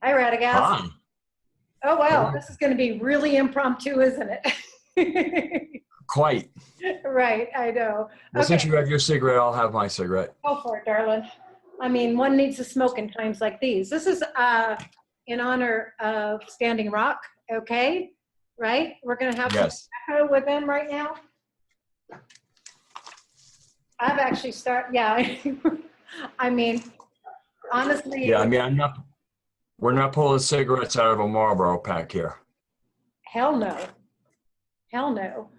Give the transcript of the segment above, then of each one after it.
Hi, Radagast. Hi. Oh, wow. Hello. This is going to be really impromptu, isn't it? Quite. Right, I know. Well, Okay, since you have your cigarette, I'll have my cigarette. go for it, darling. I mean, one needs to smoke in times like these. This is in honor of Standing Rock, okay? Right? We're going to have some Yes. echo with them right now. I've actually yeah. I mean, honestly, Yeah, I mean, we're not pulling cigarettes out of a Marlboro pack here. hell no. Hell no.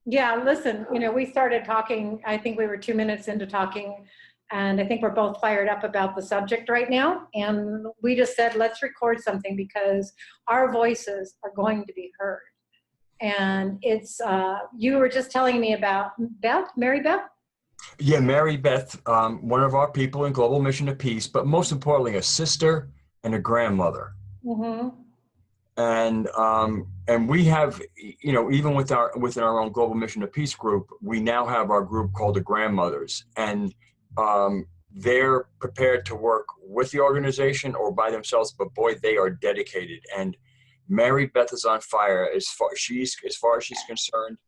Yeah, listen, we started talking, I think we were 2 minutes into talking, and I think we're both fired up about the subject right now. And we just said, let's record something because our voices are going to be heard. And it's, you were just telling me about Mary Beth? Yeah, Mary Beth, one of our people in Global Mission of Peace, but most importantly, a sister and a grandmother. Mm-hmm. And we have, even within our own Global Mission of Peace group, we now have our group called the Grandmothers, and they're prepared to work with the organization or by themselves, but boy, they are dedicated. And Mary Beth is on fire. As far as she's concerned,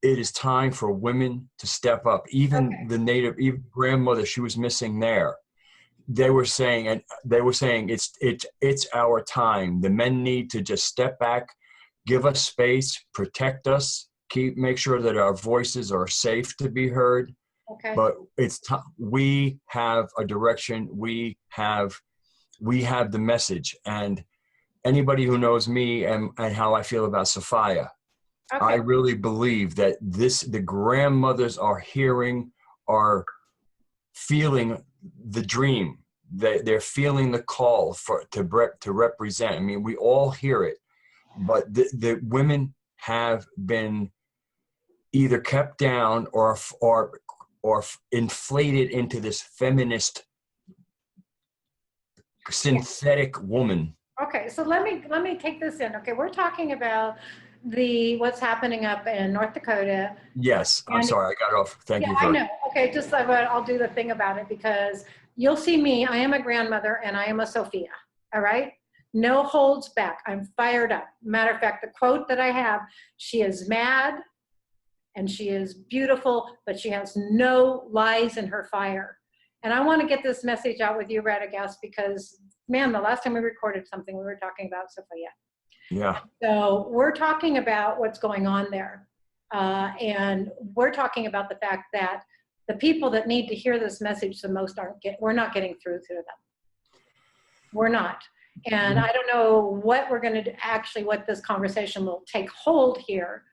it is time for women to step up. Even even grandmother, she was missing there. They were saying it's our time. The men need to just step back, give us space, protect us, make sure that our voices are safe to be heard. Okay. But we have a direction. We have the message. And anybody who knows me and how I feel about Sophia, Okay. I really believe that the grandmothers are feeling the dream. They're feeling the call to represent. I mean, we all hear it, but the women have been either kept down or inflated into this feminist synthetic woman. Okay, so let me take this in. Okay, we're talking about what's happening up in North Dakota. Yes, I'm sorry, I got off. Thank you for. I know. Okay, just I'll do the thing about it because you'll see me. I am a grandmother and I am a Sophia. All right, no holds back. I'm fired up. Matter of fact, the quote that I have: "She is mad, and she is beautiful, but she has no lies in her fire." And I want to get this message out with you, Radagast, because man, the last time we recorded something, we were talking about Sophia. Yeah. So we're talking about what's going on there. And we're talking about the fact that the people that need to hear this message the most we're not getting through to them. We're not. And I don't know what we're going to do, actually, what this conversation will take hold here.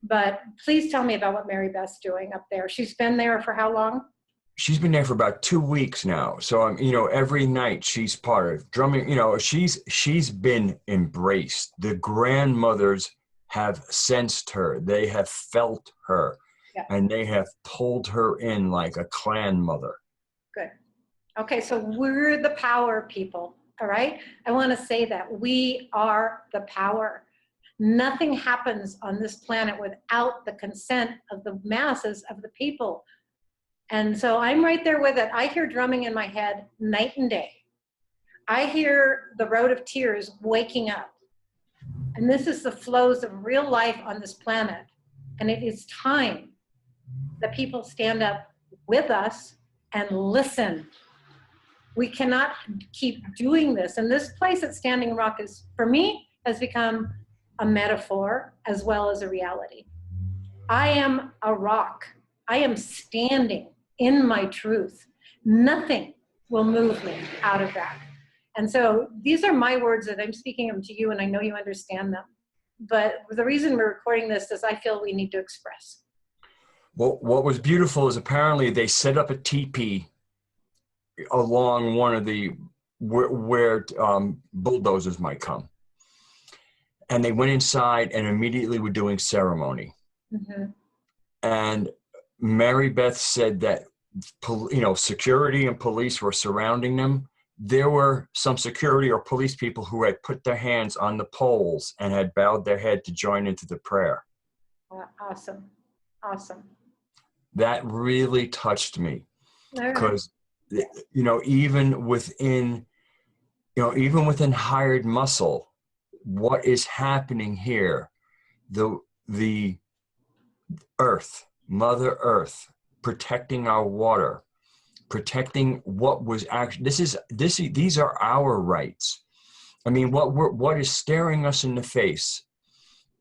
But please tell me about what Mary Beth's doing up there. She's been there for how long? She's been there for about 2 weeks now. So every night she's part of drumming. She's been embraced. The grandmothers have sensed her. They have felt her, and they have pulled her in like a clan mother. Good. Okay, so we're the power people. All right. I want to say that we are the power. Nothing happens on this planet without the consent of the masses of the people. And so I'm right there with it. I hear drumming in my head night and day. I hear the road of tears waking up. And this is the flows of real life on this planet. And it is time that people stand up with us and listen. We cannot keep doing this. And this place at Standing Rock for me, has become a metaphor as well as a reality. I am a rock. I am standing in my truth. Nothing will move me out of that. And so these are my words that I'm speaking them to you, and I know you understand them. But the reason we're recording this is I feel we need to express. Well, what was beautiful is apparently they set up a teepee along one of the where bulldozers might come. And they went inside and immediately were doing ceremony. Mm-hmm. And Mary Beth said that, security and police were surrounding them. There were some security or police people who had put their hands on the poles and had bowed their head to join into the prayer. Awesome. Awesome. That really touched me because, even within even within hired muscle, what is happening here? The earth, Mother Earth, protecting our water, protecting what was actually, these are our rights. I mean, what is staring us in the face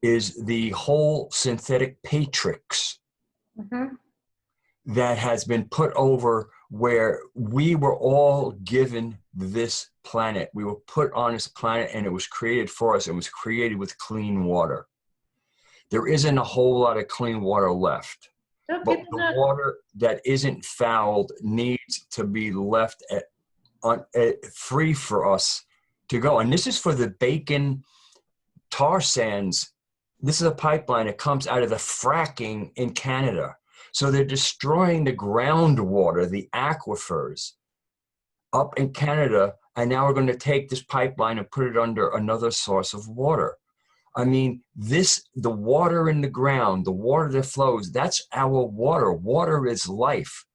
is the whole synthetic matrix that has been put over, where we were all given this planet. We were put on this planet, and it was created for us. It was created with clean water. There isn't a whole lot of clean water left. Don't But people the not? water that isn't fouled needs to be left free for us to go. And this is for the Bacon tar sands. This is a pipeline that comes out of the fracking in Canada. So they're destroying the groundwater, the aquifers up in Canada. And now we're going to take this pipeline and put it under another source of water. I mean, the water in the ground, the water that flows, that's our water. Water is life.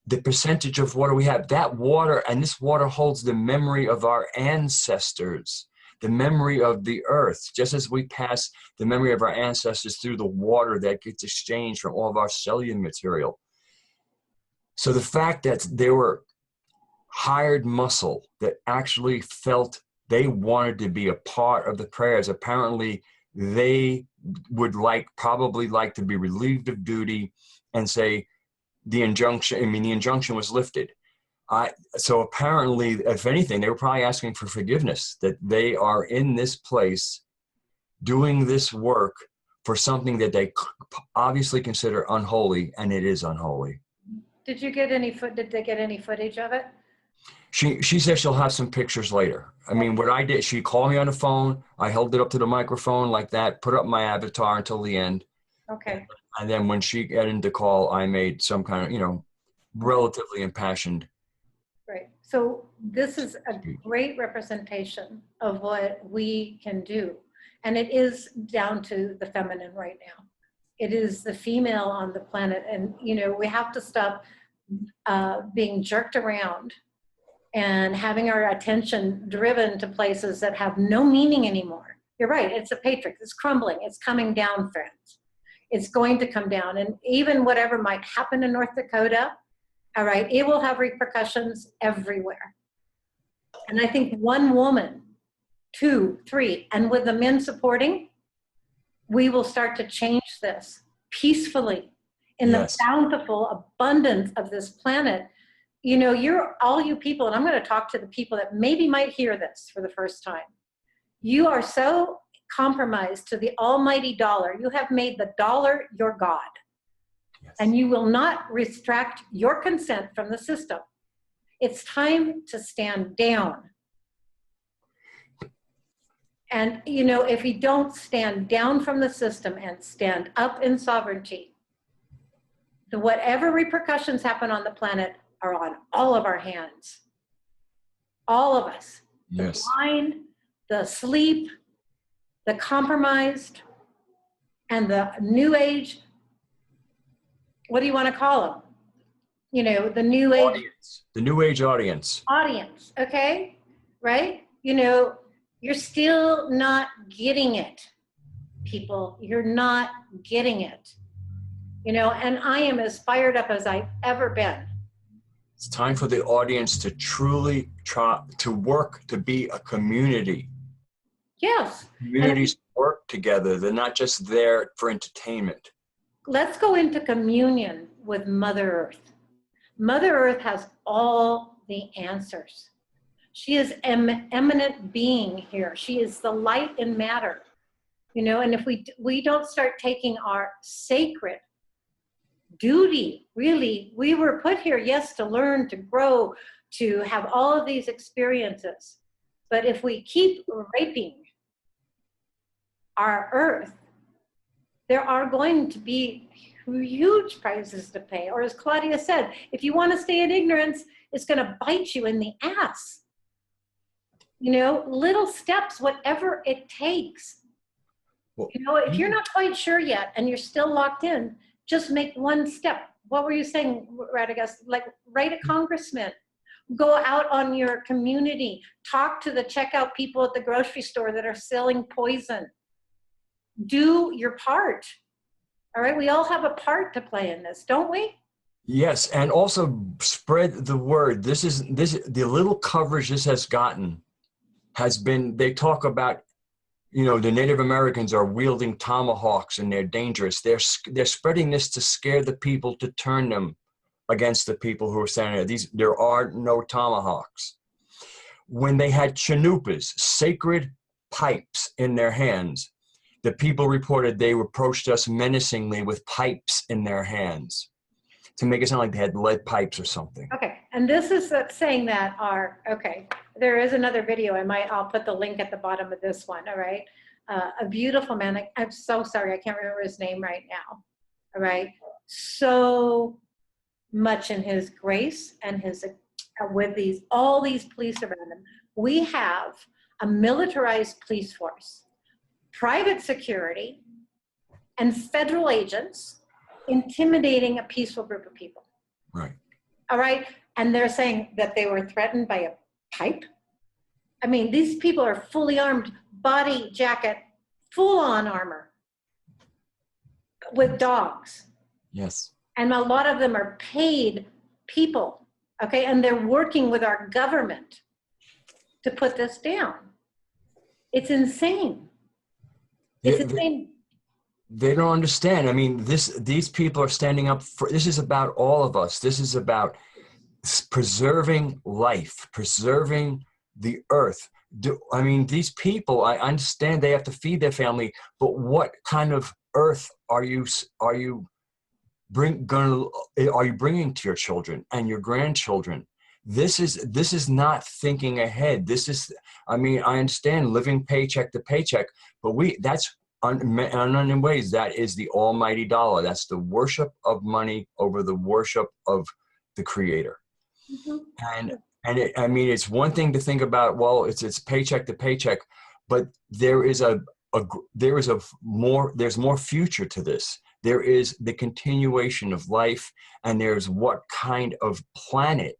The percentage of water we have, that water, and this water holds the memory of our ancestors, the memory of the earth, just as we pass the memory of our ancestors through the water that gets exchanged from all of our cellular material. So the fact that there were hired muscle that actually felt they wanted to be a part of the prayers, apparently they would probably like to be relieved of duty and say the injunction was lifted. So apparently, if anything, they were probably asking for forgiveness, that they are in this place doing this work for something that they obviously consider unholy, and it is unholy. Did they get any footage of it? She says she'll have some pictures later. I mean, what I did, she called me on the phone. I held it up to the microphone like that, put up my avatar until the end. Okay. And then when she got into call, I made some kind of, relatively impassioned. Right. So this is a great representation of what we can do. And it is down to the feminine right now. It is the female on the planet. And, we have to stop being jerked around and having our attention driven to places that have no meaning anymore. You're right, it's a matrix, it's crumbling, it's coming down, friends. It's going to come down, and even whatever might happen in North Dakota, all right, it will have repercussions everywhere. And I think one woman, 2, 3, and with the men supporting, we will start to change this peacefully in the bountiful abundance of this planet. All you people, and I'm going to talk to the people that maybe might hear this for the first time. You are so compromised to the almighty dollar. You have made the dollar your God. Yes. And you will not retract your consent from the system. It's time to stand down. And, if we don't stand down from the system and stand up in sovereignty, whatever repercussions happen on the planet are on all of our hands. All of us. Yes. The blind, the asleep, the compromised, and the new age, what do you want to call them? The new age. Audience. The new age audience. Audience, okay? Right? You're still not getting it, people. You're not getting it. And I am as fired up as I've ever been. It's time for the audience to truly try to work to be a community. Yes. Communities work together. They're not just there for entertainment. Let's go into communion with Mother Earth. Mother Earth has all the answers. She is an eminent being here. She is the light in matter. And if we don't start taking our sacred duty, really, we were put here, yes, to learn, to grow, to have all of these experiences. But if we keep raping our earth, there are going to be huge prices to pay. Or as Claudia said, if you want to stay in ignorance, it's going to bite you in the ass. Little steps, whatever it takes. Well, if you're not quite sure yet and you're still locked in, just make one step. What were you saying, Radagast? Like, write a congressman, Go out on your community. Talk to the checkout people at the grocery store that are selling poison. Do your part. All right, we all have a part to play in this, don't we? Yes, and also spread the word. The little coverage this has gotten has been, they talk about, you know, the Native Americans are wielding tomahawks and they're dangerous. They're spreading this to scare the people, to turn them against the people who are standing there. There are no tomahawks. When they had chanupas, sacred pipes in their hands, the people reported they approached us menacingly with pipes in their hands to make it sound like they had lead pipes or something. Okay, and this is saying that okay, there is another video. I'll put the link at the bottom of this one, all right? A beautiful man, I'm so sorry, I can't remember his name right now, all right? So much in his grace and his, with all these police around him. We have a militarized police force, private security, and federal agents intimidating a peaceful group of people. Right. All right. And they're saying that they were threatened by a pipe. I mean, these people are fully armed, body jacket, full on armor with dogs. Yes. And a lot of them are paid people. Okay. And they're working with our government to put this down. It's insane. It's insane. They don't understand. I mean, these people are standing up for, this is about all of us. This is about preserving life, preserving the earth. I mean, these people, I understand they have to feed their family, but what kind of earth are you bringing to your children and your grandchildren? This is not thinking ahead. I mean, I understand living paycheck to paycheck, but that's in ways, that is the almighty dollar. That's the worship of money over the worship of the Creator. Mm-hmm. I mean, it's one thing to think about, well, it's paycheck to paycheck, but there's more future to this. There is the continuation of life, and there's what kind of planet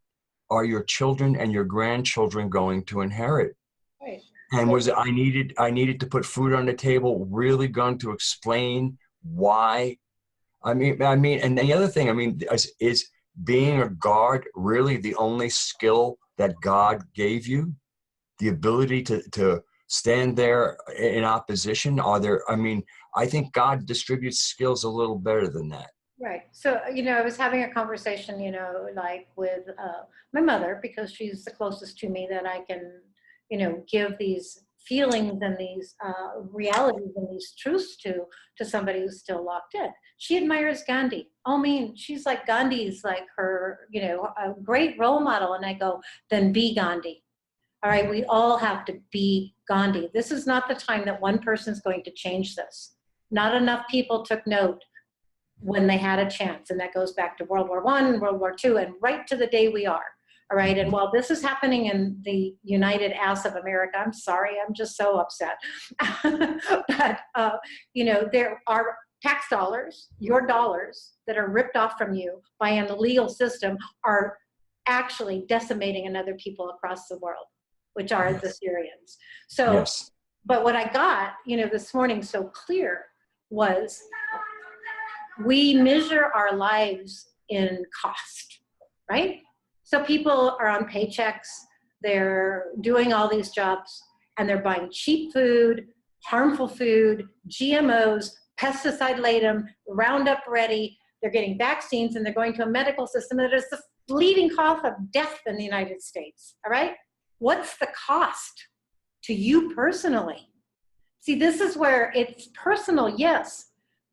are your children and your grandchildren going to inherit? Right. And I needed to put food on the table, really going to explain why. I mean, and the other thing, I mean, is being a guard really the only skill that God gave you? The ability to stand there in opposition? I think God distributes skills a little better than that. Right. So, I was having a conversation, like with my mother, because she's the closest to me that I can, give these feelings and these realities and these truths to somebody who's still locked in. She admires Gandhi. I mean, she's like, Gandhi's like her, a great role model. And I go, then be Gandhi. All right. We all have to be Gandhi. This is not the time that one person's going to change this. Not enough people took note when they had a chance. And that goes back to World War I, World War II, and right to the day we are. All right. And while this is happening in the United Ass of America, I'm sorry, I'm just so upset. But, there are tax dollars, your dollars, that are ripped off from you by an illegal system are actually decimating another people across the world, which are the Syrians. So, yes. But what I got, this morning so clear was we measure our lives in cost, right? So people are on paychecks, they're doing all these jobs, and they're buying cheap food, harmful food, GMOs, pesticide-laden, Roundup ready. They're getting vaccines, and they're going to a medical system that is the leading cause of death in the United States, all right? What's the cost to you personally? See, this is where it's personal, yes,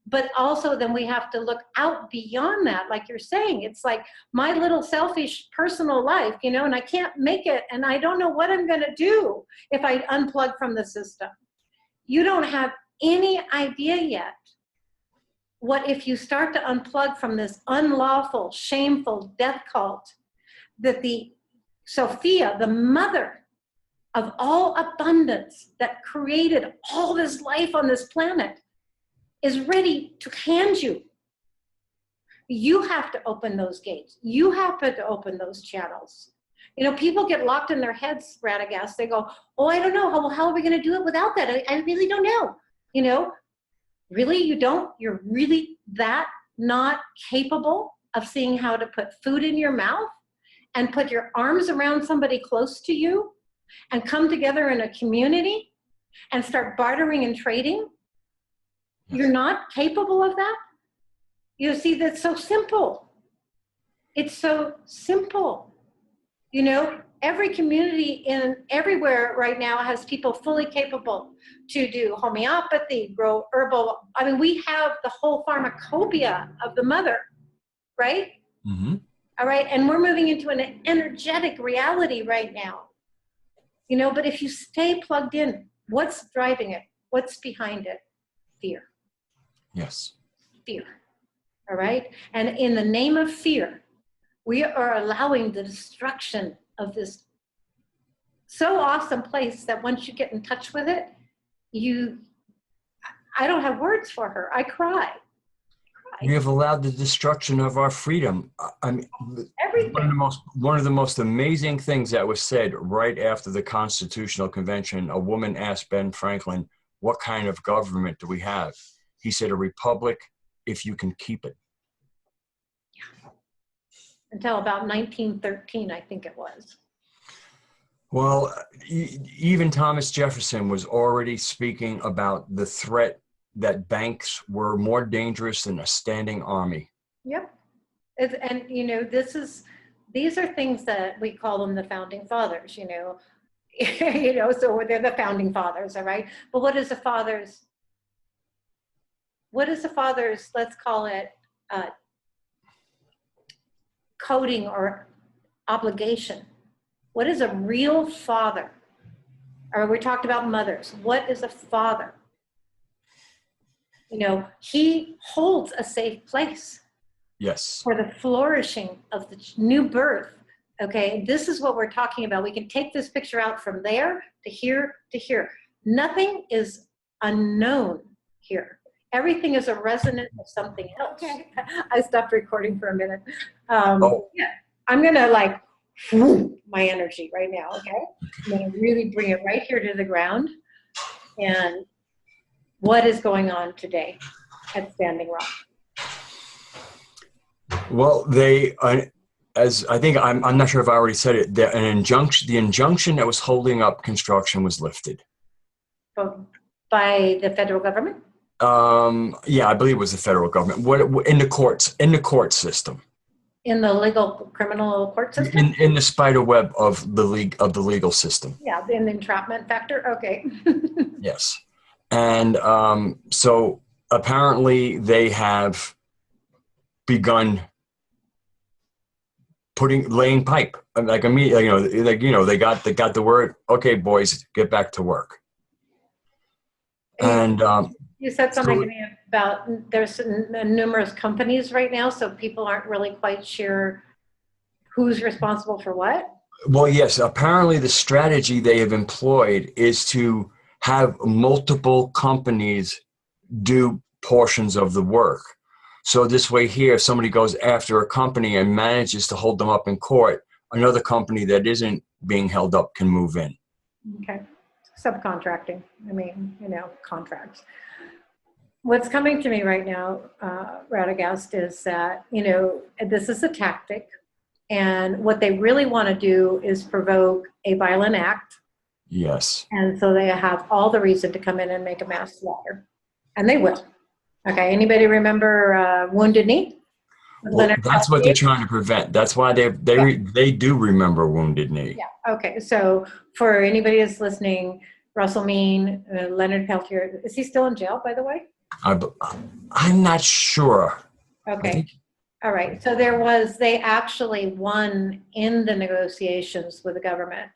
but also then we have to look out beyond that. Like you're saying, it's like my little selfish personal life, and I can't make it, and I don't know what I'm gonna do if I unplug from the system. You don't have any idea yet what if you start to unplug from this unlawful, shameful death cult that the Sophia, the mother of all abundance that created all this life on this planet, is ready to hand you. You have to open those gates. You have to open those channels. People get locked in their heads, Radagast. They go, oh, I don't know. How are we going to do it without that? I really don't know. Really, you don't? You're really that not capable of seeing how to put food in your mouth and put your arms around somebody close to you and come together in a community and start bartering and trading? You're not capable of that? You see, that's so simple. It's so simple. Every community in everywhere right now has people fully capable to do homeopathy, grow herbal. I mean, we have the whole pharmacopoeia of the mother, right? Mm-hmm. All right. And we're moving into an energetic reality right now. But if you stay plugged in, what's driving it? What's behind it? Fear. Yes. Fear. All right. And in the name of fear, we are allowing the destruction of this so awesome place that once you get in touch with it, I don't have words for her. I cry. We have allowed the destruction of our freedom. I mean, everything. One of the most amazing things that was said right after the Constitutional Convention, a woman asked Ben Franklin, what kind of government do we have? He said, a republic, if you can keep it. Yeah. Until about 1913, I think it was. Well, even Thomas Jefferson was already speaking about the threat that banks were more dangerous than a standing army. Yep. And, these are things that we call them the founding fathers, so they're the founding fathers, all right? But what is the fathers, let's call it coding or obligation? What is a real father? Or we talked about mothers. What is a father? He holds a safe place. Yes. For the flourishing of the new birth. Okay, this is what we're talking about. We can take this picture out from there to here to here. Nothing is unknown here. Everything is a resonance of something else. Okay. I stopped recording for a minute. Yeah, I'm gonna my energy right now. Okay, I'm gonna really bring it right here to the ground. And what is going on today at Standing Rock? Well, as I think, I'm not sure if I already said it, the injunction that was holding up construction was lifted. By the federal government? Yeah, I believe it was the federal government. What in the court system? In the legal criminal court system? In the spider web of the legal system. Yeah, in the entrapment factor. Okay. Yes, and so apparently they have begun laying pipe. Like immediately, they got the word. Okay, boys, get back to work. And you said something to me about there's numerous companies right now, so people aren't really quite sure who's responsible for what. Well, yes, apparently the strategy they have employed is to have multiple companies do portions of the work. So this way here, if somebody goes after a company and manages to hold them up in court, another company that isn't being held up can move in. Okay. Subcontracting. I mean, contracts. What's coming to me right now, Radagast, is that, this is a tactic. And what they really want to do is provoke a violent act. Yes. And so they have all the reason to come in and make a mass slaughter. And they will. Okay, anybody remember Wounded Knee? Well, that's what they're trying to prevent. That's why they do remember Wounded Knee. Yeah, okay. So for anybody that's listening, Russell Mean, Leonard Peltier, is he still in jail, by the way? I'm not sure. Okay. All right. So they actually won in the negotiations with the government,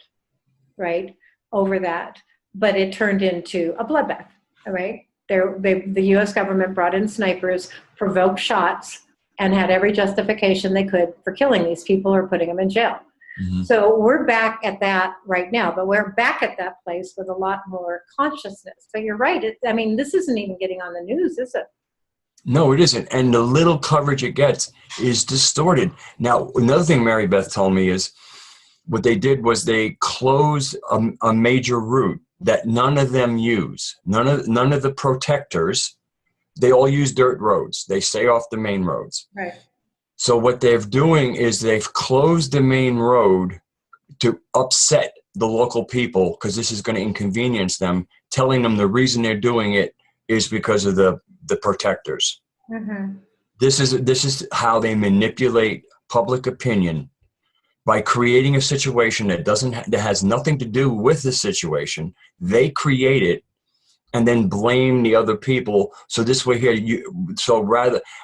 right, over that. But it turned into a bloodbath, all right? The U.S. government brought in snipers, provoked shots, and had every justification they could for killing these people or putting them in jail. Mm-hmm. So we're back at that right now, but we're back at that place with a lot more consciousness. But you're right. This isn't even getting on the news, is it? No, it isn't. And the little coverage it gets is distorted. Now, another thing Mary Beth told me is what they did was they closed a major route that none of them use. None of the protectors, they all use dirt roads. They stay off the main roads. Right. So what they're doing is they've closed the main road to upset the local people, because this is going to inconvenience them, telling them the reason they're doing it is because of the protectors. Mm-hmm. This is how they manipulate public opinion, by creating a situation that has nothing to do with the situation. They create it and then blame the other people. So this way here,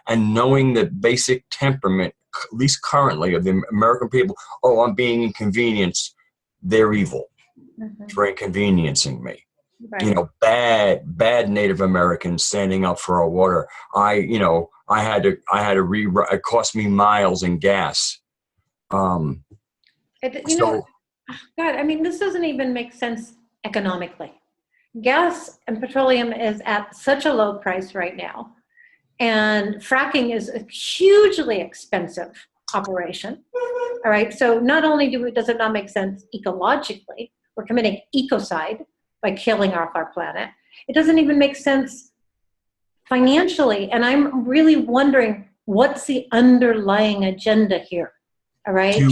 and knowing the basic temperament, at least currently, of the American people, oh, I'm being inconvenienced, they're evil for inconveniencing me. Right. You know, bad Native Americans standing up for our water. It cost me miles in gas. God, I mean, this doesn't even make sense economically. Gas and petroleum is at such a low price right now, and fracking is a hugely expensive operation. All right, so not only does it not make sense ecologically, we're committing ecocide by killing off our planet. It doesn't even make sense financially, and I'm really wondering what's the underlying agenda here. All right,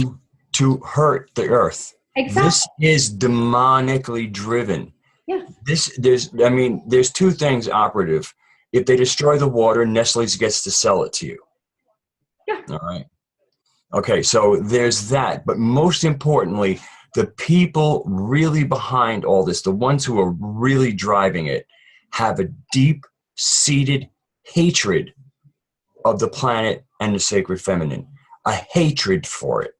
to hurt the earth. Exactly. This is demonically driven. Yeah. There's two things operative. If they destroy the water, Nestle's gets to sell it to you. Yeah. All right. Okay, so there's that. But most importantly, the people really behind all this, the ones who are really driving it, have a deep-seated hatred of the planet and the sacred feminine, a hatred for it.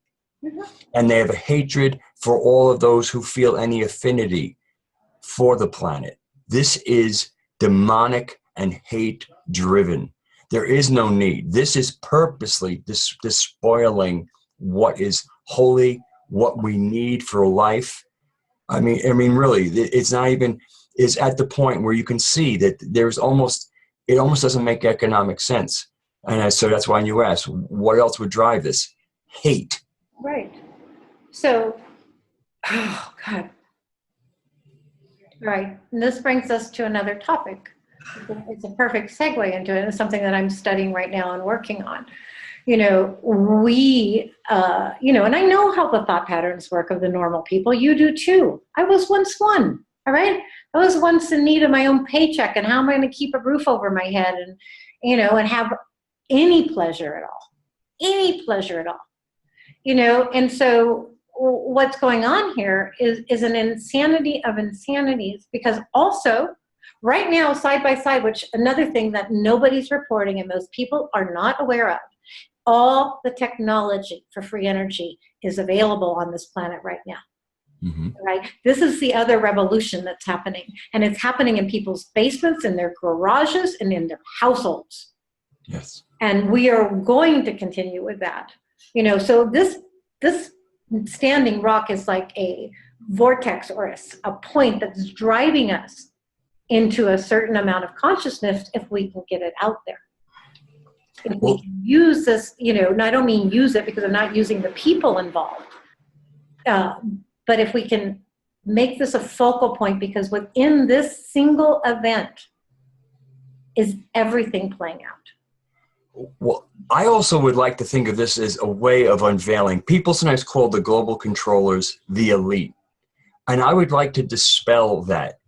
Mm-hmm. And they have a hatred for all of those who feel any affinity for the planet. This is demonic and hate-driven. There is no need. This is purposely despoiling what is holy, what we need for life. I mean, really, it's not even, it's at the point where you can see that it almost doesn't make economic sense. And so that's why you ask, what else would drive this? Hate. Right. So, oh God. Right. And this brings us to another topic. It's a perfect segue into it. It's something that I'm studying right now and working on. And I know how the thought patterns work of the normal people. You do too. I was once one, all right? I was once in need of my own paycheck, and how am I going to keep a roof over my head and have any pleasure at all, And so what's going on here is an insanity of insanities, because also right now, side by side, which another thing that nobody's reporting and most people are not aware of, all the technology for free energy is available on this planet right now. Mm-hmm. Right? This is the other revolution that's happening. And it's happening in people's basements, in their garages, and in their households. Yes. And we are going to continue with that. So this standing rock is like a vortex or a point that's driving us into a certain amount of consciousness if we can get it out there. If we can use this, and I don't mean use it because I'm not using the people involved, but if we can make this a focal point, because within this single event is everything playing out. Well, I also would like to think of this as a way of unveiling. People sometimes call the global controllers the elite. And I would like to dispel that.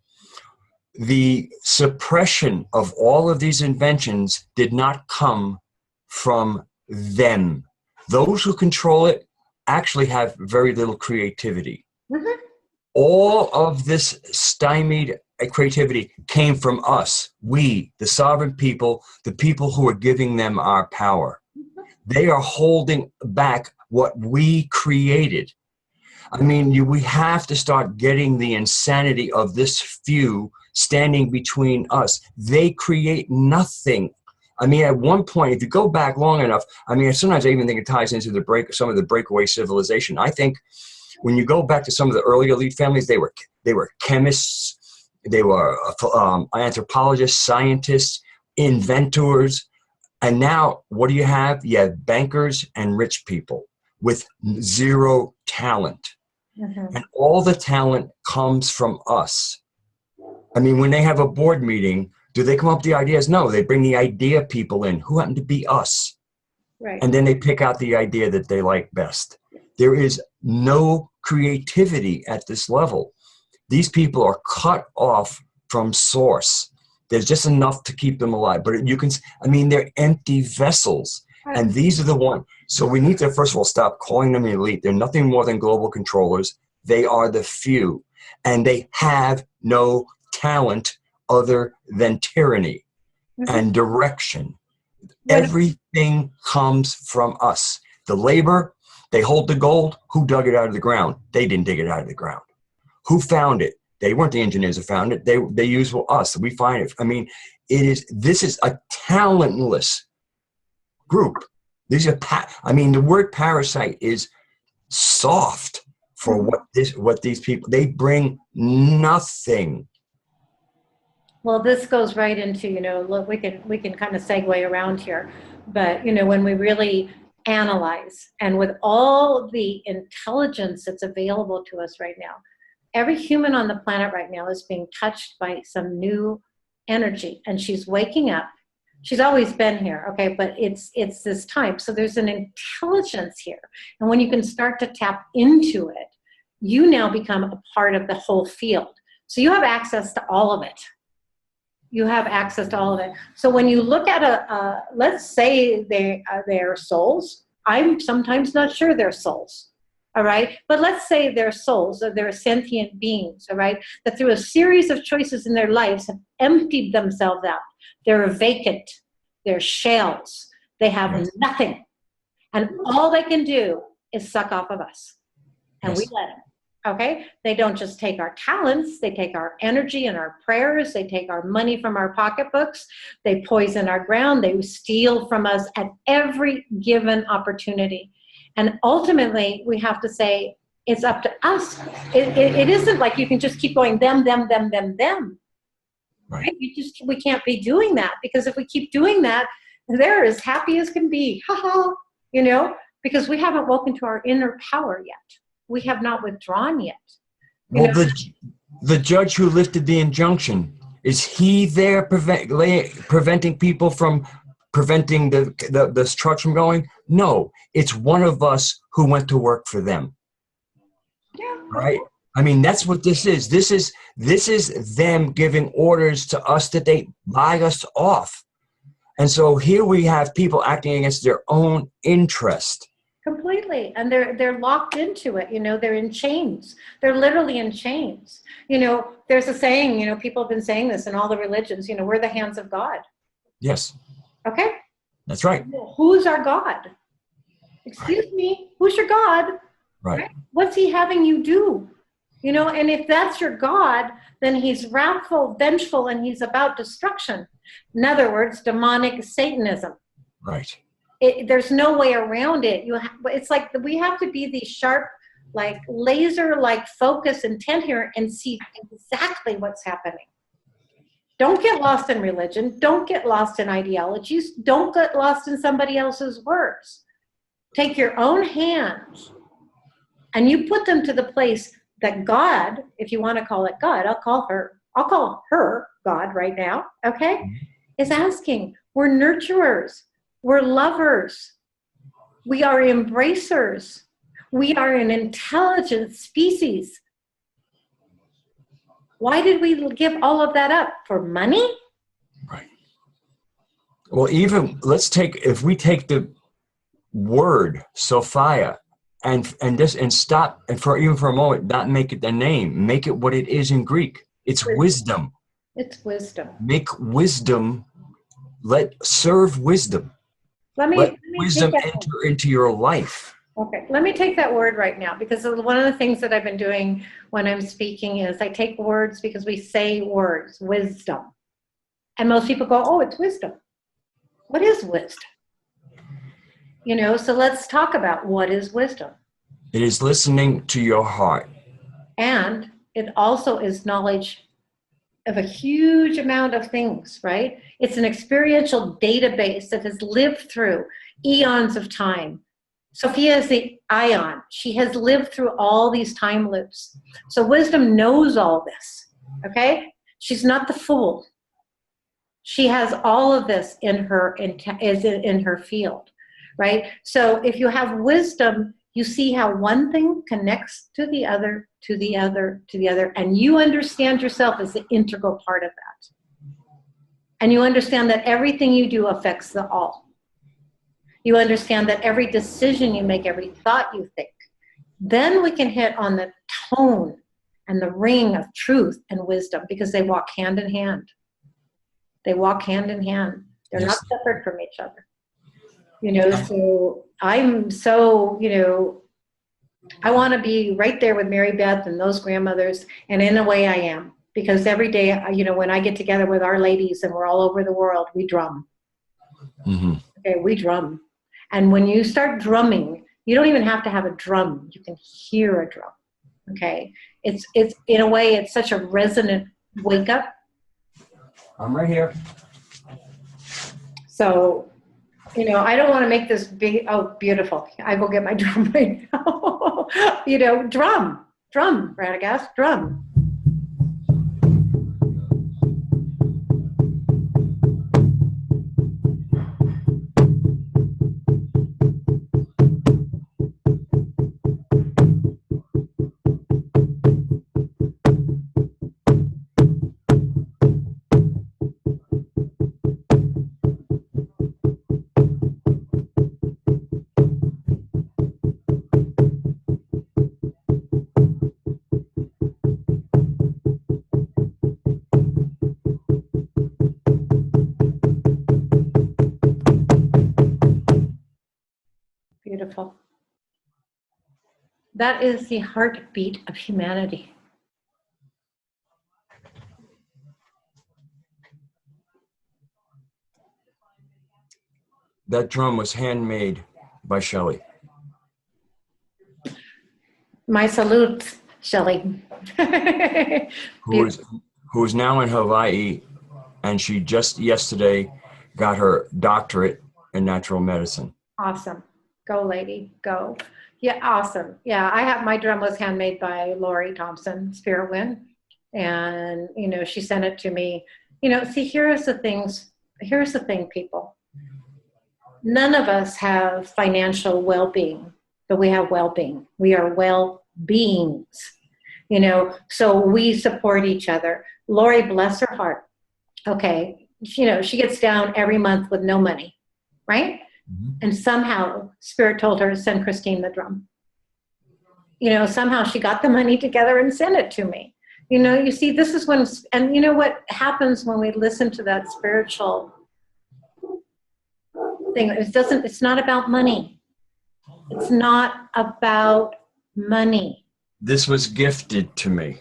The suppression of all of these inventions did not come from them. Those who control it actually have very little creativity. Mm-hmm. All of this stymied creativity came from us, we, the sovereign people, the people who are giving them our power. Mm-hmm. They are holding back what we created. I mean, we have to start getting the insanity of this few standing between us. They create nothing. I mean, at one point, if you go back long enough, sometimes I even think it ties into some of the breakaway civilization. I think when you go back to some of the early elite families, they were chemists, they were anthropologists, scientists, inventors. And now, what do you have? You have bankers and rich people with zero talent. Mhm. And all the talent comes from us. I mean, when they have a board meeting, do they come up with the ideas? No, they bring the idea people in who happen to be us. Right. And then they pick out the idea that they like best. There is no creativity at this level. These people are cut off from source. There's just enough to keep them alive. But you can, I mean, they're empty vessels. And these are the ones. So we need to, first of all, stop calling them elite. They're nothing more than global controllers. They are the few. And they have no talent other than tyranny and direction. Everything comes from us. The labor, they hold the gold. Who dug it out of the ground? They didn't dig it out of the ground. Who found it? They weren't the engineers who found it. They used us. We find it. I mean, this is a talentless group. These are I mean, the word parasite is soft for what these people, they bring nothing. Well, this goes right into, look, we can kind of segue around here, but when we really analyze, and with all the intelligence that's available to us right now, every human on the planet right now is being touched by some new energy, and she's waking up. She's always been here, okay, but it's this time. So there's an intelligence here, and when you can start to tap into it, you now become a part of the whole field. So you have access to all of it. You have access to all of it. So when you look at let's say they're souls. I'm sometimes not sure they're souls, all right? But let's say they're souls, or they're sentient beings, all right? That through a series of choices in their lives have emptied themselves out. They're vacant. They're shells. They have nothing. And all they can do is suck off of us. And we let them. Okay? They don't just take our talents, they take our energy and our prayers, they take our money from our pocketbooks, they poison our ground, they steal from us at every given opportunity. And ultimately, we have to say, it's up to us. It isn't like you can just keep going, them. Right? We can't be doing that, because if we keep doing that, they're as happy as can be, because we haven't woken to our inner power yet. We have not withdrawn yet. Well, the judge who lifted the injunction, is he there preventing people from preventing the trucks from going? No, it's one of us who went to work for them. Yeah. Right? I mean, that's what this is. This is them giving orders to us that they buy us off. And so here we have people acting against their own interest. Completely. And they're locked into it. They're in chains. They're literally in chains. There's a saying, people have been saying this in all the religions, we're the hands of God. Yes. Okay. That's right. Who's our God? Excuse me. Who's your God? Right. What's he having you do? And if that's your God, then he's wrathful, vengeful, and he's about destruction. In other words, demonic Satanism. Right. There's no way around it. It's like we have to be the sharp, like laser, like focus intent here and see exactly what's happening. Don't get lost in religion. Don't get lost in ideologies. Don't get lost in somebody else's words. Take your own hands and you put them to the place that God, if you want to call it God, I'll call her God right now, okay, is asking. We're nurturers. We're lovers. We are embracers. We are an intelligent species. Why did we give all of that up? For money? Right. Well, if we take the word Sophia and stop, and even for a moment, not make it the name, make it what it is in Greek. It's wisdom. It's wisdom. Make wisdom, serve wisdom. Let wisdom enter into your life. Okay, let me take that word right now, because one of the things that I've been doing when I'm speaking is I take words, because we say words, wisdom. And most people go, oh, it's wisdom. What is wisdom? So let's talk about what is wisdom. It is listening to your heart. And it also is knowledge of a huge amount of things, right? It's an experiential database that has lived through eons of time, Sophia is the ion. She has lived through all these time loops. So wisdom knows all this, okay? She's not the fool. She has all of this in her field, right? So if you have wisdom, you see how one thing connects to the other, to the other, to the other, and you understand yourself as the integral part of that. And you understand that everything you do affects the all. You understand that every decision you make, every thought you think. Then we can hit on the tone and the ring of truth and wisdom, because they walk hand in hand. They walk hand in hand. They're Yes. not separate from each other. You know, so I'm so, you know, I want to be right there with Mary Beth and those grandmothers, and in a way I am, because every day, you know, when I get together with our ladies and we're all over the world, we drum. Mm-hmm. Okay, we drum. And when you start drumming, you don't even have to have a drum. You can hear a drum. Okay, it's in a way, it's such a resonant wake up. I'm right here. So, you know, I don't want to make this big. Oh, beautiful. I go get my drum right now. You know, drum, Radagast, drum. Beautiful. That is the heartbeat of humanity. That drum was handmade by Shelley. My salute, Shelley. who is now in Hawaii, and she just yesterday got her doctorate in natural medicine. Awesome. Go, lady, go. Yeah, awesome. Yeah, I have, my drum was handmade by Lori Thompson, Spirit Wind. And, you know, she sent it to me. You know, see, here's the thing, people. None of us have financial well-being, but we have well-being. We are well-beings, you know, so we support each other. Lori, bless her heart. Okay, you know, she gets down every month with no money, right? Mm-hmm. And somehow Spirit told her to send Christine the drum. You know, somehow she got the money together and sent it to me. You know, you see, this is when, and you know what happens when we listen to that spiritual thing? It's not about money. It's not about money. This was gifted to me.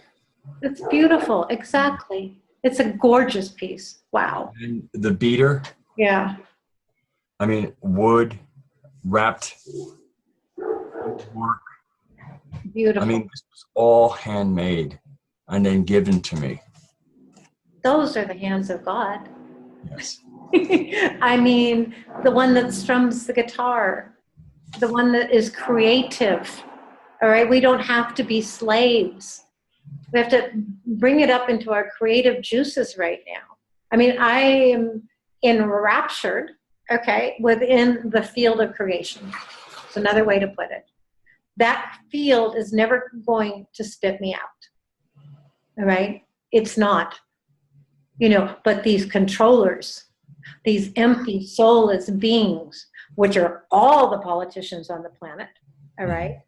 It's beautiful. Exactly. It's a gorgeous piece. Wow. And the beater. Yeah. I mean, wood wrapped work. Beautiful. I mean, this was all handmade and then given to me. Those are the hands of God. Yes. I mean, the one that strums the guitar, the one that is creative. All right. We don't have to be slaves. We have to bring it up into our creative juices right now. I mean, I am enraptured, okay, within the field of creation. It's another way to put it. That field is never going to spit me out. All right? It's not. You know, but these controllers, these empty, soulless beings, which are all the politicians on the planet, all right?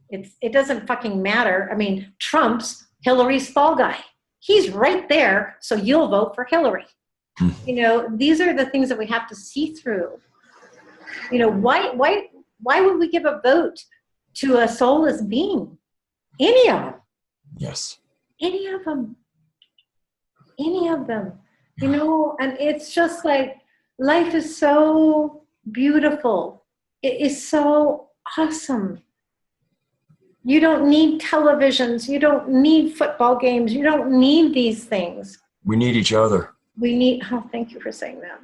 It doesn't fucking matter. I mean, Trump's Hillary's fall guy. He's right there, so you'll vote for Hillary. You know, these are the things that we have to see through. You know, why would we give a vote to a soulless being? Any of them. Yes. Any of them. Any of them. You know, and it's just like, life is so beautiful. It is so awesome. You don't need televisions. You don't need football games. You don't need these things. We need each other. We need, oh, thank you for saying that.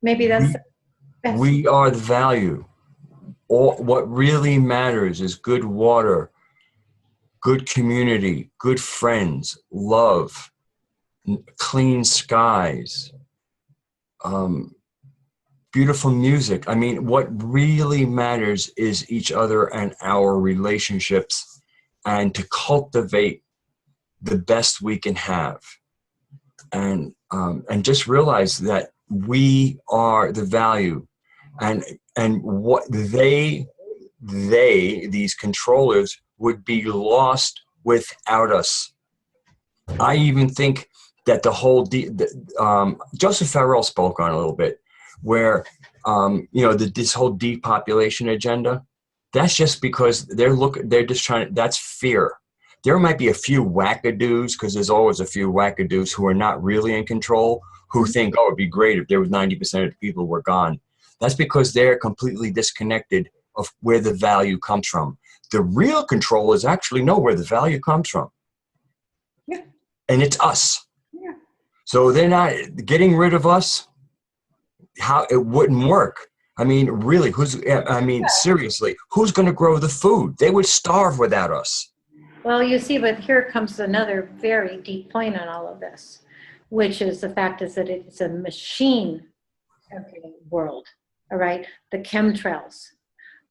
Maybe that's we are the value. what really matters is good water, good community, good friends, love, clean skies, beautiful music. I mean, what really matters is each other and our relationships, and to cultivate the best we can have. And just realize that we are the value, and what these controllers would be lost without us. I even think that the whole Joseph Farrell spoke on a little bit, where this whole depopulation agenda. That's just because they're just trying. That's fear. There might be a few wackadoos, because there's always a few wackadoos who are not really in control, who think, oh, it'd be great if there was 90% of the people were gone. That's because they're completely disconnected of where the value comes from. The real controllers actually know where the value comes from. Yeah. And it's us. Yeah. So they're not getting rid of us. How it wouldn't work. I mean, really, seriously, who's going to grow the food? They would starve without us. Well, you see, but here comes another very deep point on all of this, which is the fact is that it's a machine world, all right? The chemtrails,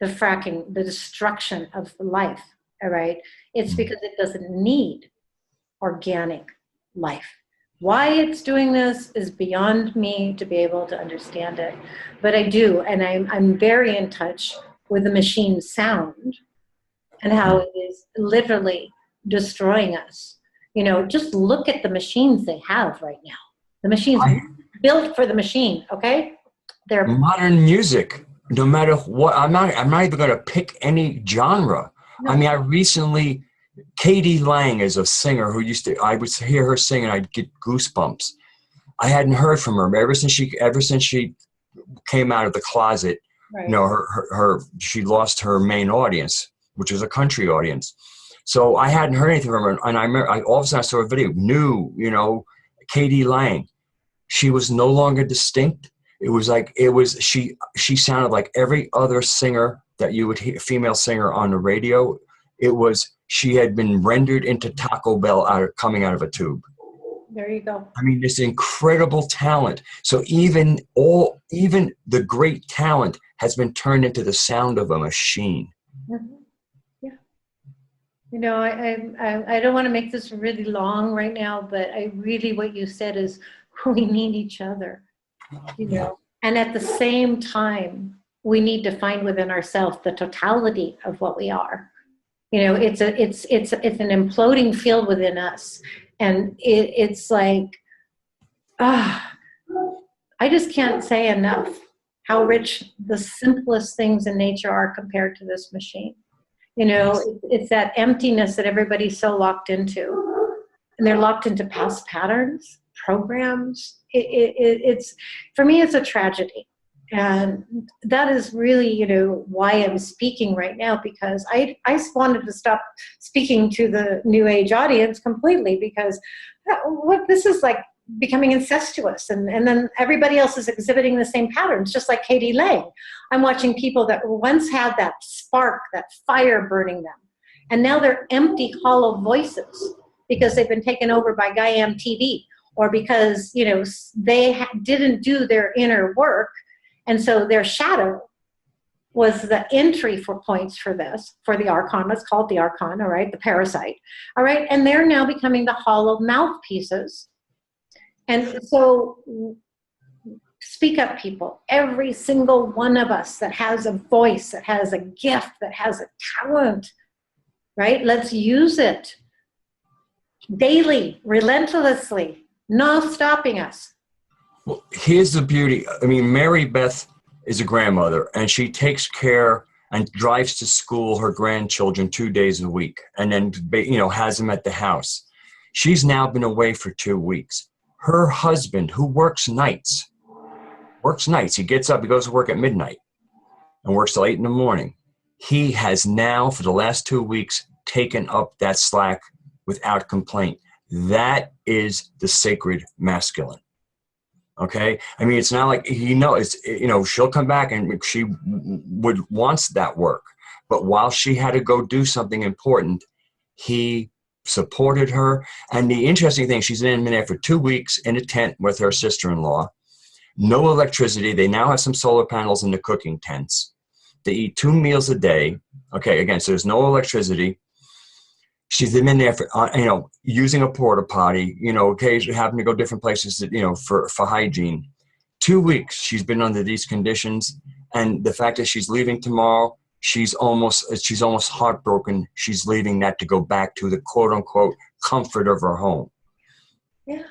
the fracking, the destruction of life, all right? It's because it doesn't need organic life. Why it's doing this is beyond me to be able to understand it. But I do, and I'm very in touch with the machine sound and how it is literally destroying us. Just look at the machines they have right now. The machines built for the machine, okay? They're modern music, no matter what. I'm not even going to pick any genre. No. I mean, I recently, Katie Lang is a singer who I would hear her sing and I'd get goosebumps. I hadn't heard from her ever since she came out of the closet. Right. She lost her main audience, which is a country audience. So I hadn't heard anything from her. And I remember, all of a sudden I saw a video, Katie Lang. She was no longer distinct. She sounded like every other singer that you would hear, female singer on the radio. She had been rendered into Taco Bell coming out of a tube. There you go. I mean, this incredible talent. So even the great talent has been turned into the sound of a machine. Mm-hmm. Yeah. I don't want to make this really long right now, but what you said is we need each other, and at the same time, we need to find within ourselves the totality of what we are. It's an imploding field within us. And it's like, I just can't say enough how rich the simplest things in nature are compared to this machine. It's that emptiness that everybody's so locked into. And they're locked into past patterns, programs. It's for me, it's a tragedy. And that is really, why I'm speaking right now, because I wanted to stop speaking to the New Age audience completely, because this is like becoming incestuous. And then everybody else is exhibiting the same patterns, just like Katie Lang. I'm watching people that once had that spark, that fire burning them. And now they're empty, hollow voices because they've been taken over by Gaiam TV, or because, they didn't do their inner work. And so their shadow was the entry for points for the Archon. Let's call it the Archon, all right, the parasite, all right? And they're now becoming the hollow mouthpieces. And so speak up, people. Every single one of us that has a voice, that has a gift, that has a talent, right? Let's use it daily, relentlessly, not stopping us. Well, here's the beauty. I mean, Mary Beth is a grandmother, and she takes care and drives to school her grandchildren 2 days a week, and then, has them at the house. She's now been away for 2 weeks. Her husband, who works nights. He gets up, he goes to work at midnight and works till 8 in the morning. He has now, for the last 2 weeks, taken up that slack without complaint. That is the sacred masculine. Okay. I mean, it's not like she'll come back and she would wants that work. But while she had to go do something important, he supported her. And the interesting thing, she's been in there for 2 weeks in a tent with her sister-in-law. No electricity. They now have some solar panels in the cooking tents. They eat 2 meals a day. Okay. Again, so there's no electricity. She's been in there for, using a porta potty, occasionally having to go different places, for hygiene. 2 weeks she's been under these conditions. And the fact that she's leaving tomorrow, she's almost heartbroken. She's leaving that to go back to the quote unquote comfort of her home. Yeah.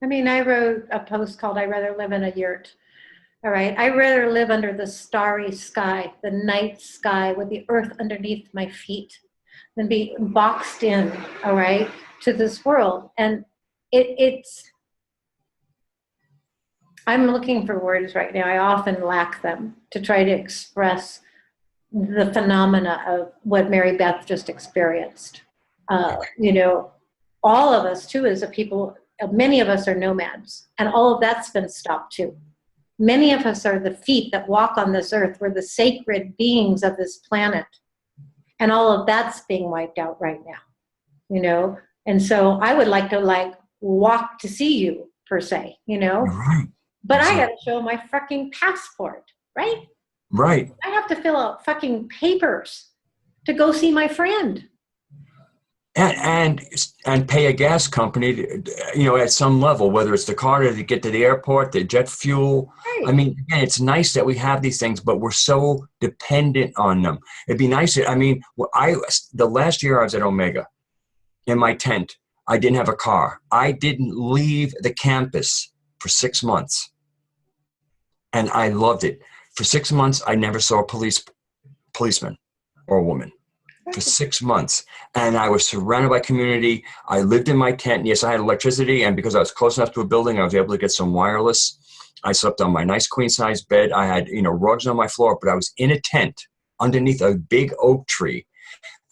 I mean, I wrote a post called, "I'd rather live in a yurt." All right. I'd rather live under the starry sky, the night sky with the earth underneath my feet than be boxed in, all right, to this world. And I'm looking for words right now. I often lack them to try to express the phenomena of what Mary Beth just experienced. All of us too, as a people, many of us are nomads, and all of that's been stopped too. Many of us are the feet that walk on this earth. We're the sacred beings of this planet. And all of that's being wiped out right now, And so I would like to walk to see you per se, Right. But I got to show my fucking passport, right? Right. I have to fill out fucking papers to go see my friend. And pay a gas company, at some level, whether it's the car to get to the airport, the jet fuel. Right. I mean, again, it's nice that we have these things, but we're so dependent on them. It'd be nice. The last year I was at Omega in my tent, I didn't have a car. I didn't leave the campus for 6 months. And I loved it. For 6 months, I never saw a policeman or a woman. For 6 months. And I was surrounded by community. I lived in my tent. Yes, I had electricity. And because I was close enough to a building, I was able to get some wireless. I slept on my nice queen size bed. I had, rugs on my floor, but I was in a tent underneath a big oak tree.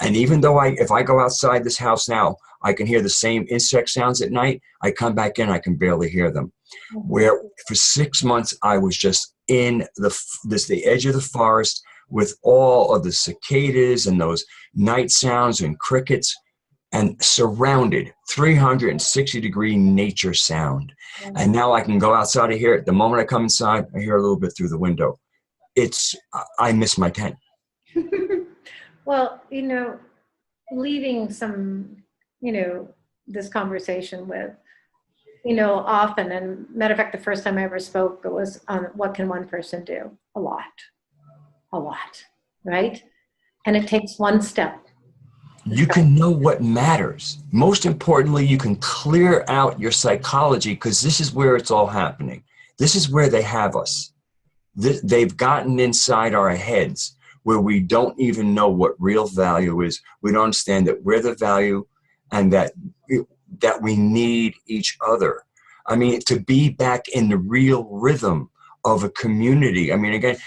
And even though if I go outside this house now, I can hear the same insect sounds at night. I come back in, I can barely hear them. Mm-hmm. Where for 6 months, I was just in the edge of the forest, with all of the cicadas and those night sounds and crickets, and surrounded 360-degree nature sound. Mm-hmm. And now I can go outside and hear it. The moment I come inside, I hear a little bit through the window. I miss my tent. Well, leaving some, this conversation with, often, and matter of fact, the first time I ever spoke, it was on what can one person do? A lot, right? And it takes one step. You can know what matters. Most importantly, you can clear out your psychology, because this is where it's all happening. This is where they have us. They've gotten inside our heads where we don't even know what real value is. We don't understand that we're the value and that we need each other. I mean, to be back in the real rhythm of a community. I mean, again,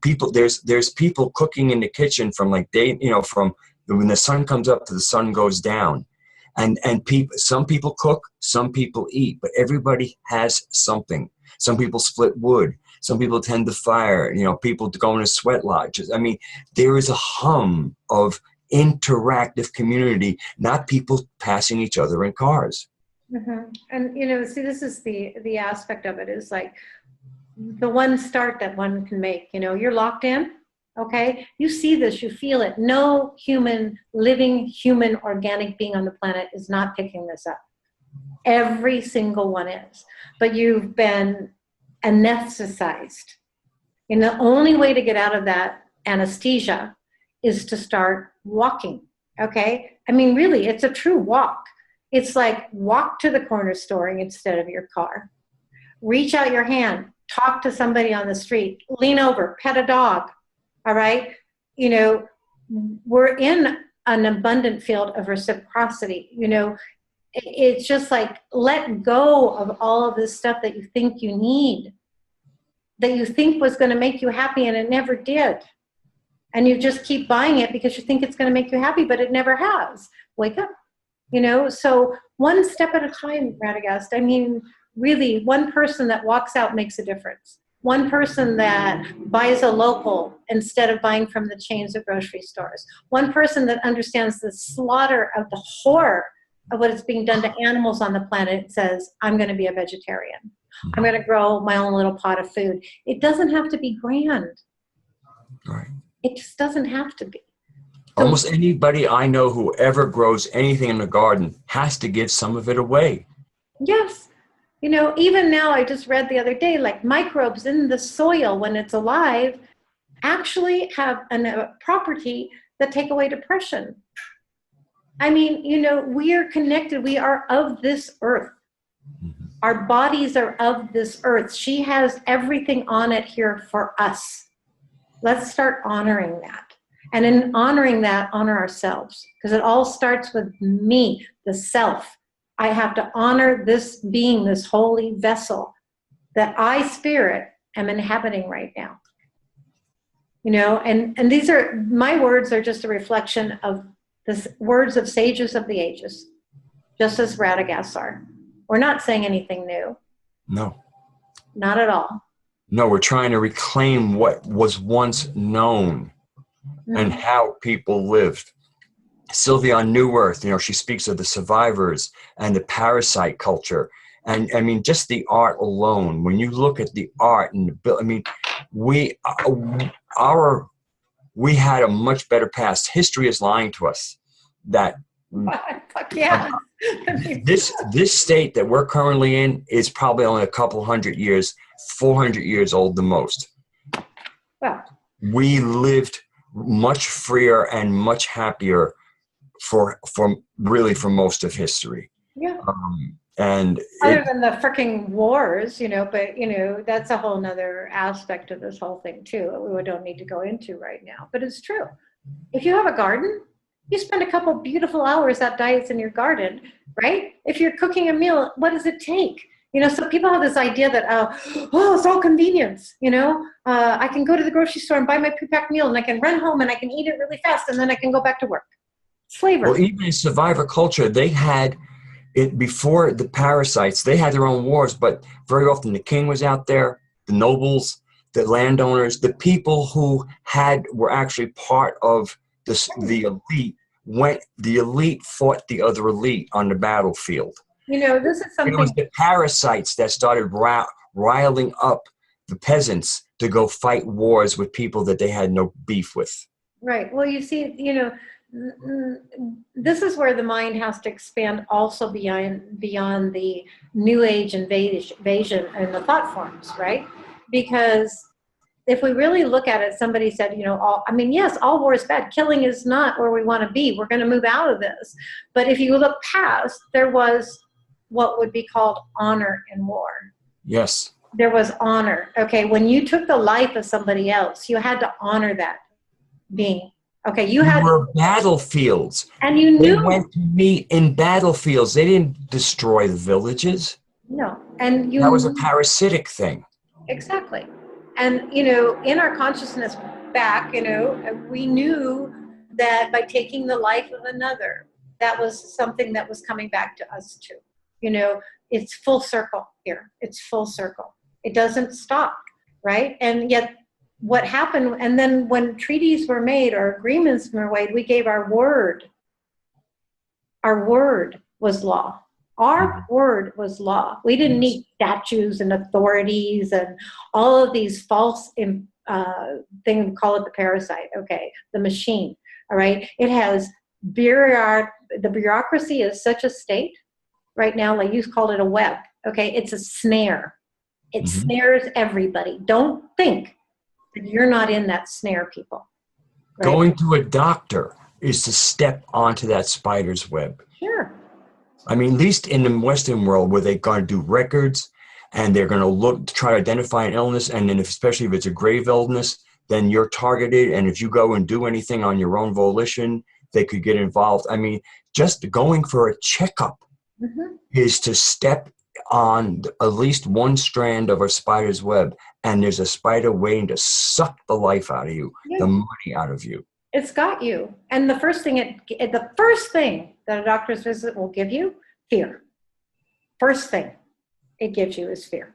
people, there's people cooking in the kitchen from from when the sun comes up to the sun goes down. And some people cook, some people eat, but everybody has something. Some people split wood. Some people tend to fire, people go into sweat lodges. I mean, there is a hum of interactive community, not people passing each other in cars. Mm-hmm. And, see, this is the aspect of it is like the one start that one can make, you're locked in. Okay. You see this, you feel it. No living human organic being on the planet is not picking this up. Every single one is, but you've been anesthetized. And the only way to get out of that anesthesia is to start walking. Okay. I mean, really, it's a true walk. It's like walk to the corner store instead of your car. Reach out your hand, talk to somebody on the street, lean over, pet a dog. All right. We're in an abundant field of reciprocity. It's just like, let go of all of this stuff that you think you need, that you think was going to make you happy, and it never did. And you just keep buying it because you think it's going to make you happy, but it never has. Wake up, so one step at a time, Radagast. I mean, really, one person that walks out makes a difference. One person that buys a local instead of buying from the chains of grocery stores. One person that understands the slaughter of the horror of what is being done to animals on the planet says, I'm going to be a vegetarian. I'm going to grow my own little pot of food. It doesn't have to be grand. Right. It just doesn't have to be. Almost anybody I know who ever grows anything in the garden has to give some of it away. Yes. You know, even now, I just read the other day, like microbes in the soil when it's alive actually have a property that take away depression. I mean, you know, we are connected. We are of this earth. Our bodies are of this earth. She has everything on it here for us. Let's start honoring that. And in honoring that, honor ourselves. Because it all starts with me, the self. I have to honor this being, this holy vessel that I, spirit, am inhabiting right now. You know, and these are, my words are just a reflection of the words of sages of the ages, just as Radagast are. We're not saying anything new. No. Not at all. No, we're trying to reclaim what was once known and how people lived. Sylvia on New Earth, you know, she speaks of the survivors and the parasite culture. And I mean, just the art alone, when you look at the art and the bill, I mean, we had a much better past. History is lying to us that Fuck yeah. this state that we're currently in is probably only a couple 100 years, 400 years old the most. Well, we lived much freer and much happier for most of history. yeah. And Other than the freaking wars, you know, but, you know, that's a whole nother aspect of this whole thing too, that we don't need to go into right now. But it's true. If you have a garden, you spend a couple beautiful hours outdoors in your garden, right? If you're cooking a meal, what does it take? You know, so people have this idea that, oh, it's all convenience, you know? I can go to the grocery store and buy my pre-packed meal and I can run home and I can eat it really fast and then I can go back to work. Slavery. Well, even in survivor culture, they had it before the parasites. They had their own wars, but very often the king was out there, the nobles, the landowners, the people who were actually part of the elite. The elite fought the other elite on the battlefield. You know, this is something. It was the parasites that started riling up the peasants to go fight wars with people that they had no beef with. Right. Well, you see, you know, this is where the mind has to expand also beyond the New Age invasion and the thought forms, right? Because if we really look at it, somebody said, you know, yes, all war is bad. Killing is not where we want to be. We're going to move out of this. But if you look past, there was what would be called honor in war. Yes. There was honor. Okay, when you took the life of somebody else, you had to honor that being. Okay, you were battlefields. And you knew. They went to meet in battlefields. They didn't destroy the villages. No. And that was a parasitic thing. Exactly. And, you know, in our consciousness back, you know, we knew that by taking the life of another, that was something that was coming back to us too. You know, it's full circle here. It's full circle. It doesn't stop, right? And yet what happened, and then when treaties were made or agreements were made, we gave our word. Our word was law. Our word was law. We didn't need statues and authorities and all of these false things, call it the parasite, okay, the machine, all right? It has, the bureaucracy is such a state right now, like you called it a web, okay? It's a snare. It snares everybody. Don't think that you're not in that snare, people. Right? Going to a doctor is to step onto that spider's web. Sure. I mean, at least in the Western world where they're going to do records and they're going to look to try to identify an illness. And then especially if it's a grave illness, then you're targeted. And if you go and do anything on your own volition, they could get involved. I mean, just going for a checkup is to step on at least one strand of a spider's web. And there's a spider waiting to suck the life out of you, the money out of you. It's got you. And the first thing that a doctor's visit will give you, fear. First thing. it gives you is fear.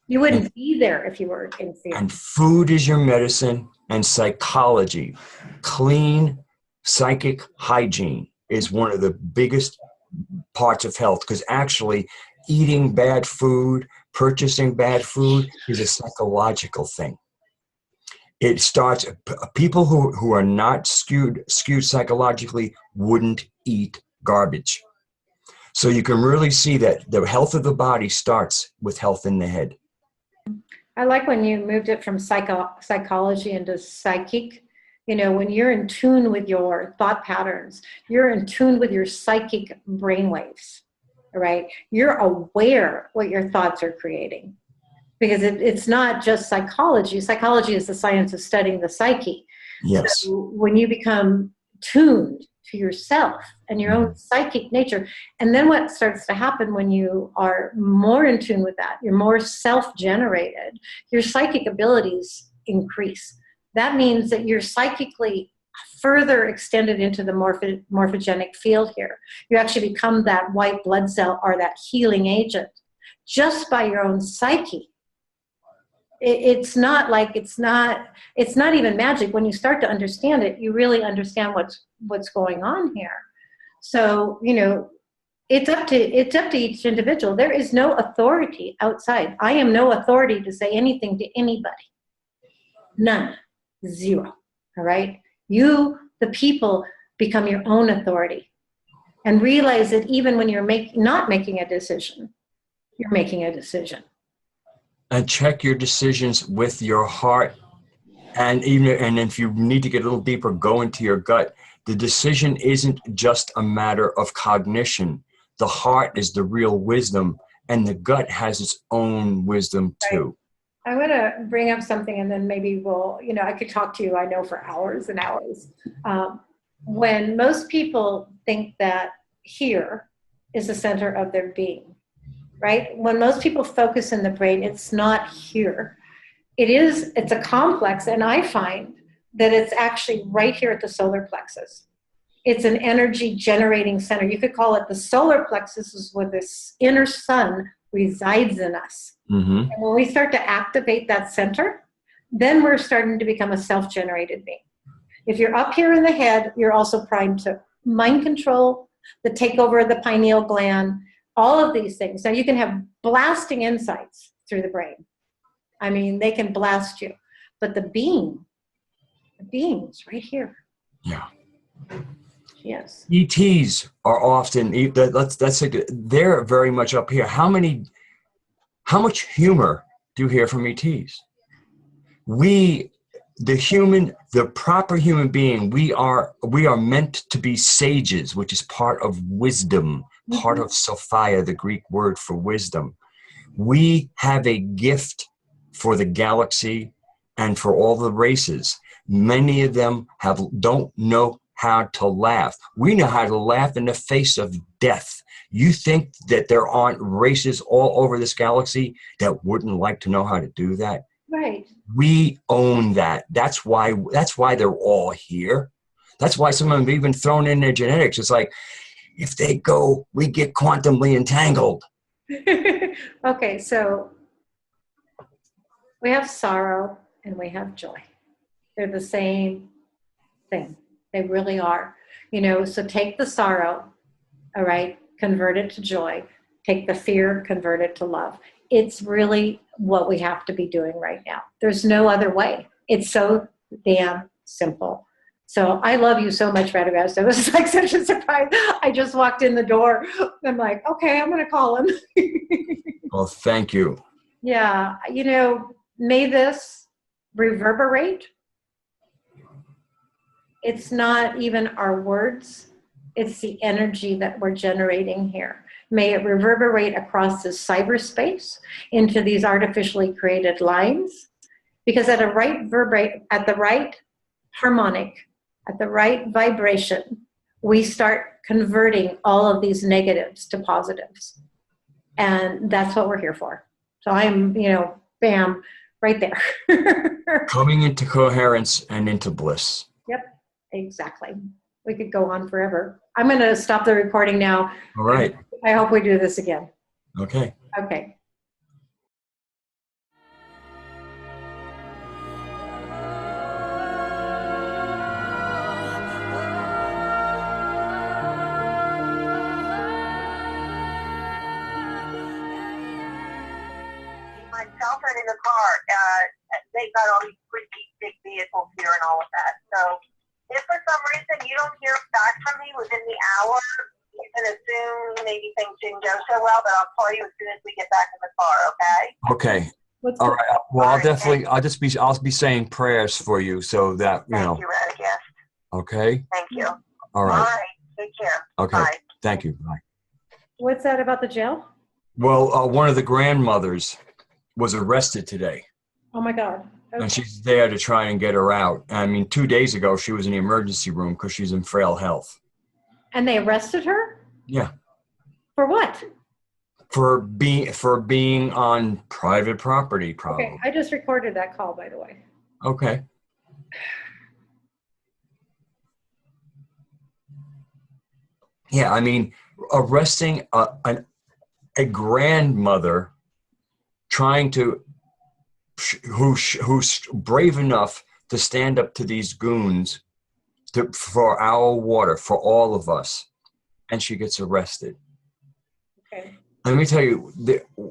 You wouldn't be there if you were in fear. And food is your medicine, and psychology, clean psychic hygiene is one of the biggest parts of health, because actually eating bad food, purchasing bad food is a psychological thing. It starts, people who are not skewed psychologically wouldn't eat garbage. So you can really see that the health of the body starts with health in the head. I like when you moved it from psychology into psychic. You know, when you're in tune with your thought patterns, you're in tune with your psychic brainwaves, right? You're aware what your thoughts are creating. Because it's not just psychology. Psychology is the science of studying the psyche. Yes. So when you become tuned to yourself and your own psychic nature, and then what starts to happen when you are more in tune with that, you're more self-generated, your psychic abilities increase. That means that you're psychically further extended into the morphogenic field here. You actually become that white blood cell or that healing agent just by your own psyche. It's not even magic. When you start to understand it, you really understand what's going on here. So, you know, it's up to each individual. There is no authority outside. I am no authority to say anything to anybody. None. Zero. All right? You, the people, become your own authority. And realize that even when you're not making a decision, you're making a decision. And check your decisions with your heart. And if you need to get a little deeper, go into your gut. The decision isn't just a matter of cognition. The heart is the real wisdom, and the gut has its own wisdom too. Right. I'm going to bring up something, and then maybe I could talk to you, I know, for hours and hours. When most people think that here is the center of their being, right? When most people focus in the brain, it's not here. It's a complex, and I find that it's actually right here at the solar plexus. It's an energy generating center. You could call it the solar plexus, is where this inner sun resides in us. Mm-hmm. And when we start to activate that center, then we're starting to become a self-generated being. If you're up here in the head, you're also primed to mind control, the takeover of the pineal gland, all of these things. Now you can have blasting insights through the brain. I mean, they can blast you. But the being is right here. Yeah. Yes. ETs are often, they're very much up here. How much humor do you hear from ETs? The proper human being, we are meant to be sages, which is part of wisdom, part of Sophia, the Greek word for wisdom. We have a gift for the galaxy and for all the races. Many of them don't know how to laugh. We know how to laugh in the face of death. You think that there aren't races all over this galaxy that wouldn't like to know how to do that? Right. We own that. That's why they're all here. That's why some of them have even thrown in their genetics. It's like, if they go, we get quantumly entangled. Okay, so we have sorrow and we have joy. They're the same thing. They really are. So take the sorrow, all right, convert it to joy. Take the fear, convert it to love. It's really what we have to be doing right now. There's no other way. It's so damn simple. So I love you so much, Radagast. It was like such a surprise. I just walked in the door. I'm like, okay, I'm going to call him. Well, thank you. Yeah. May this reverberate. It's not even our words. It's the energy that we're generating here. May it reverberate across this cyberspace into these artificially created lines. Because at the right harmonic, at the right vibration, we start converting all of these negatives to positives. And that's what we're here for. So I'm, bam, right there. Coming into coherence and into bliss. Yep, exactly. We could go on forever. I'm going to stop the recording now. All right. I hope we do this again. Okay. Okay. myself and in the car. They've got all these pretty big vehicles here and all of that. So if for some reason you don't hear back from me within the hour, you can assume maybe things didn't go so well, but I'll call you as soon as we get back in the car, okay? Okay. All right. Well, I'll be saying prayers for you so that, you know. Thank you, Red, yes. Okay. Thank you. All right. All right. Take care. Okay. Bye. Thank you. Bye. What's that about the jail? Well, one of the grandmothers was arrested today. Oh my God. Okay. And she's there to try and get her out. I mean, 2 days ago, she was in the emergency room because she's in frail health. And they arrested her? Yeah. For what? For being on private property, probably. Okay, I just recorded that call, by the way. Okay. Yeah, I mean, arresting a grandmother trying to who's brave enough to stand up to these goons for our water, for all of us, and she gets arrested. Okay. Let me tell you,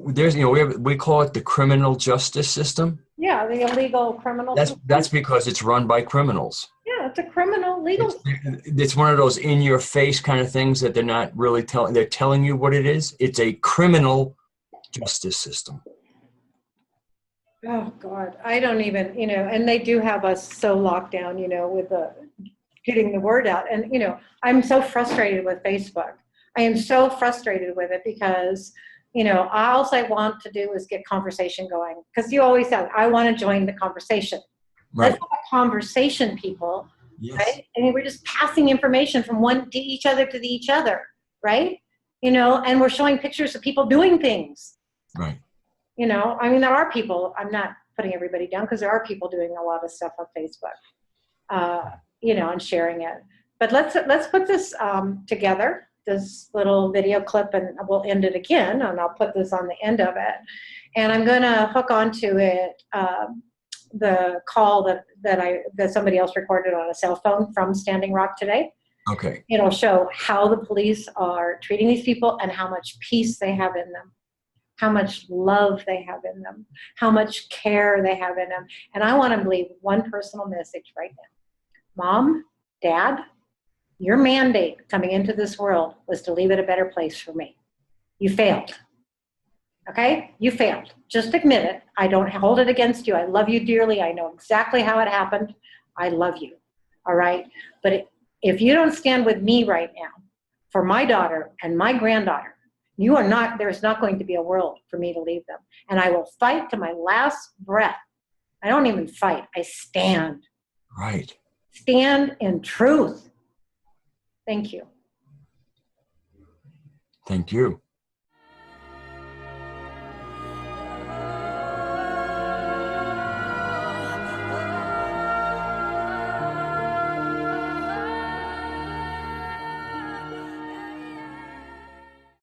there's we call it the criminal justice system. Yeah, the illegal criminal system. That's because it's run by criminals. Yeah, it's a criminal legal. It's one of those in your face kind of things that they're not really telling. They're telling you what it is. It's a criminal justice system. Oh God, I don't even, and they do have us so locked down, with getting the word out. And, I'm so frustrated with Facebook. I am so frustrated with it because, all I want to do is get conversation going. Because you always say, I want to join the conversation. Right. Let's have a conversation, people. Yes. Right? I mean, we're just passing information from one to each other, right? And we're showing pictures of people doing things. Right. I mean, there are people, I'm not putting everybody down because there are people doing a lot of stuff on Facebook, and sharing it. But let's put this together, this little video clip, and we'll end it again, and I'll put this on the end of it. And I'm going to hook onto it, the call that somebody else recorded on a cell phone from Standing Rock today. Okay. It'll show how the police are treating these people and how much peace they have in them, how much love they have in them, how much care they have in them. And I want to leave one personal message right now. Mom, Dad, your mandate coming into this world was to leave it a better place for me. You failed. Okay? You failed. Just admit it. I don't hold it against you. I love you dearly. I know exactly how it happened. I love you. All right? But if you don't stand with me right now for my daughter and my granddaughter, there's not going to be a world for me to leave them. And I will fight to my last breath. I don't even fight. I stand. Right. Stand in truth. Thank you. Thank you.